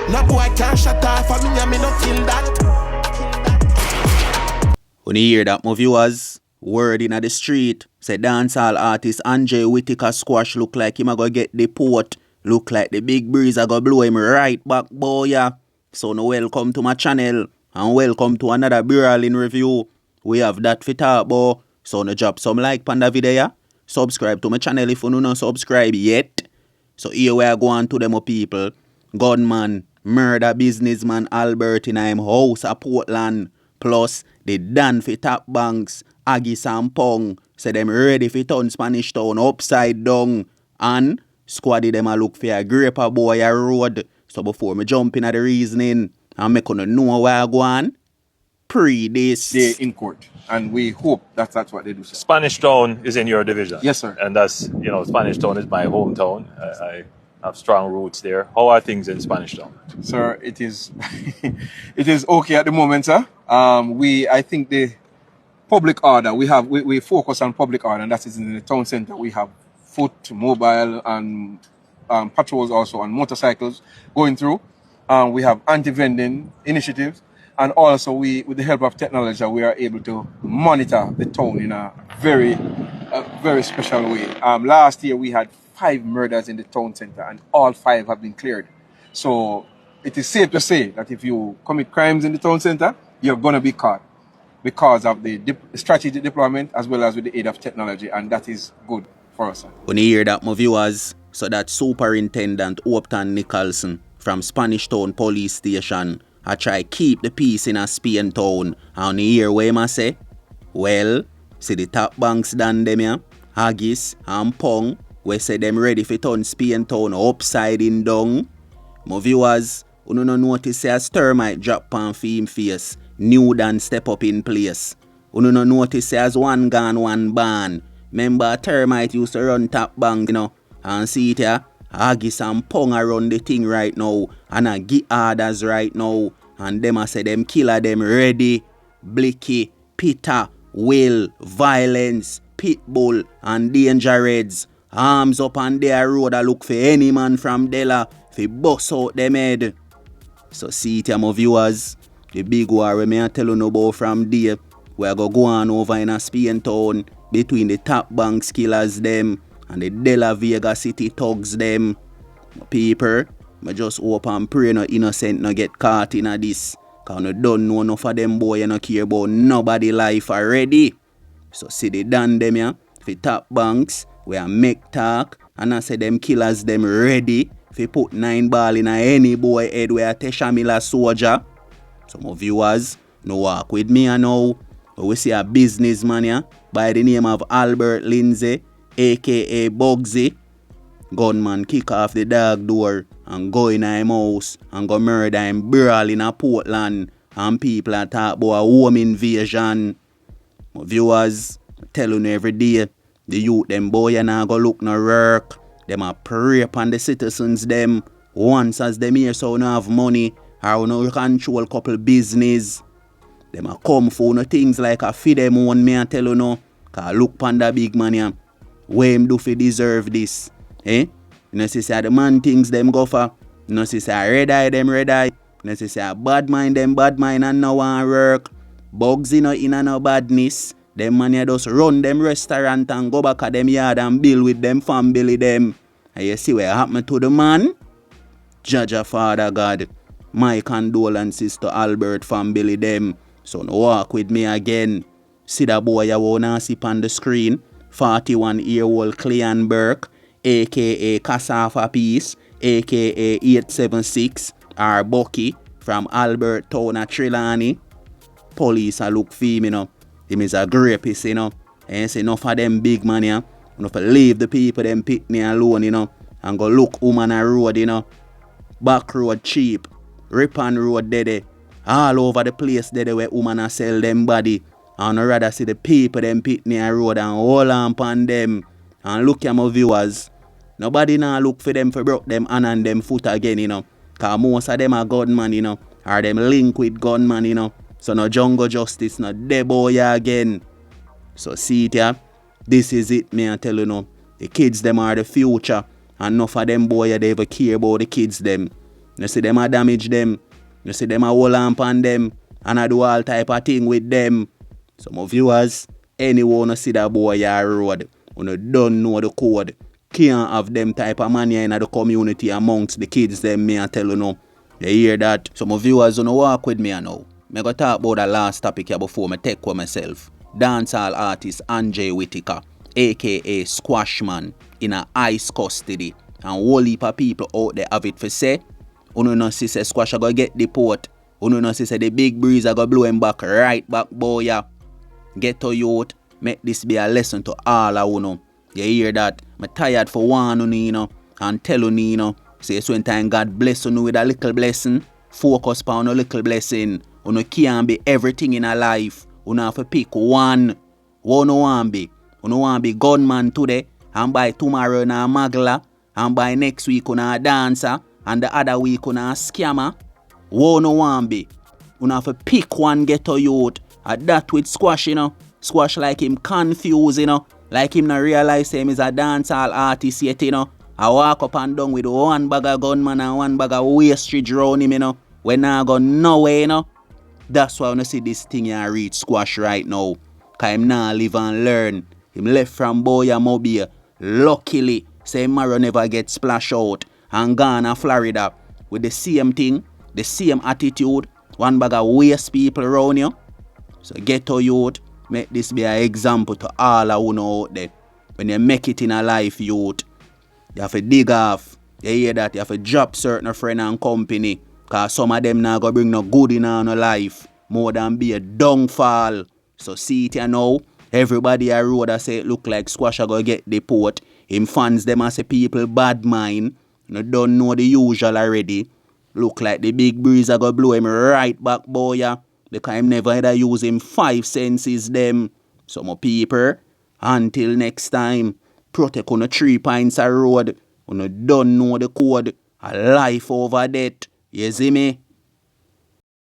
No boy can shut off for me and me no kill that. When you hear that, my viewers, word in the street, say dancehall artist Andre Whittaker Squash look like him a go get the port. Look like the big breeze a go blow him right back, boy. Yeah. So no welcome to my channel and welcome to another brawling review. We have that for talk about. So no drop some like on the video. Yeah? Subscribe to my channel if you no subscribe yet. So here we are going to them people. Gunman, murder businessman Albert in him house at Portland. Plus, they done for top banks, Haggis and Pung. Say them ready for turn Spanish Town upside down. And squaddy them a look for a graper boy a road. So before me jump in at the reasoning, and me gonna know where I go on, pre this. They're in court, and we hope that's what they do, sir. Spanish Town is in your division. Yes, sir. And that's, Spanish Town is my hometown. I have strong roots there. How are things in Spanish Town? Sir, it is it is okay at the moment, sir. I think the public order, we focus on public order, and that is in the town center. We have foot, mobile, and patrols also on motorcycles going through. We have anti-vending initiatives, and also with the help of technology, we are able to monitor the town in a very special way. Last year we had 5 murders in the town center, and all 5 have been cleared. So it is safe to say that if you commit crimes in the town center, you're going to be caught because of the strategic deployment as well as with the aid of technology, and that is good for us, sir. When you hear that, my viewers, so that Superintendent Upton Nicholson from Spanish Town Police Station I try keep the peace in a Spain town. And you hear what I say? Well, see the top banks done them here, Haggis and Pung, we say them ready for turn Spain town upside in down. My viewers, you no notice say as termite drop on film face, new than step up in place. You no notice say as one gone, one ban. Remember termite used to run top bank, and see it here, Haggis and Pung around the thing right now, and I get orders right now, and them I say them killer them ready. Blicky, Peter, Will, Violence, Pitbull, and Danger Reds. Arms up on their road, I look for any man from Della fi bust out them head. So see it here, my viewers, the big war we may tell you about from there, we go on over in a Spain town between the top banks killers them and the De La Vega City thugs them. People, I just hope and pray no innocent no get caught in a this. Cause no don't know enough of them boy no care about nobody life already. So see they done them here, for top banks, we are make talk, and I say them killers them ready fi put 9 ball in a any boy head where Tesha Miller soldier. So my viewers, no walk with me now. We see a businessman here by the name of Albert Lindsay, aka Bugsy. Gunman kick off the dog door and go in him house and go murder him brawl in a Portland, and people are talk about a home invasion. My viewers, I tell you every day, the youth them boy and I go look no work. Them a prey upon the citizens them. Once as them here so no have money or no control couple business. Them a come for no things like a feed them one me and tell you no. Cause look upon the big man here. What him do fi deserve this? Eh? You know see the man things them go for. You know see red eye them red eye. You know see bad mind them bad mind and no one work. Bugs in no badness. Them man here just run them restaurant and go back at them yard and build with them family them. And you see what happened to the man? Judge Father God. My condolences to Albert family them. So no walk with me again. See the boy you wanna see on the screen. 41-year-old Clean Burke, aka Cassava Peace, aka 876, or Bucky from Albert Town at Trelawney. Police a look for him, Him is a rapist, And say enough of them big man, Enough to leave the people them pick me alone, And go look woman a road, Back road cheap, Ripon road dead, all over the place dead where woman a sell them body. And I rather see the people them pick me a road and hold on upon them. And look at my viewers. Nobody now look for them for broke them hand and them foot again, Cause most of them are gunman, Or them link with gunman, So no jungle justice, no deboya again. So see it here. This is it, me I tell you now. The kids them are the future. And enough of them boy they ever care about the kids them. You see them a damage them. You see them a hold on pan them. And I do all type of thing with them. Some of viewers, anyone see that boy a road, when you don't know the code, can't have them type of money in the community amongst the kids them, me I tell you now. You hear that? Some of viewers don't walk with me now. Me go talk about the last topic here before me take with myself. Dancehall artist Andre Whitaker, aka Squashman, in a ICE custody. And whole heap of people out there have it for say, uno no see say Squash go get deport. Uno no see say the big breeze go blow him back right back boy ya. Get to youth, make this be a lesson to all of uno. You hear that? Me tired for one uno, and tell uno, say so when time God bless uno with a little blessing, focus on a little blessing. Uno can't be everything in a life. Uno have to pick one. Uno want be. Uno want be gunman today, and by tomorrow na magla, and by next week uno a dancer, and the other week uno a scammer. Uno want be. Uno have to pick one ghetto youth. And that with Squash, you know. Squash like him confused, you know. Like him not realize him is a dancehall artist yet, you know. I walk up and down with one bag of gunman and one bag of wastage round him, you know. When I go nowhere, you know. That's why when I see this thing here reach Squash right now. Cause him now live and learn. Him left from Boya Mobile. Luckily, say Maro never get splashed out. And gone to Florida. With the same thing, the same attitude. One bag of waste people around you. So get to youth, make this be an example to all of you know out there. When you make it in a life, youth, you have to dig off. You hear that? You have to drop certain friend and company. Because some of them now go bring no good in our life. More than be a downfall. So see it you now. Everybody a road that say it look like Squash go get deport. Him fans them as say people bad mind. You don't know the usual already. Look like the big breeze a go blow him right back boy ya. Because him never ever use him 5 senses them. Some people, until next time, protect on the 3 points a road. You don't know the code. A life over death. You see me?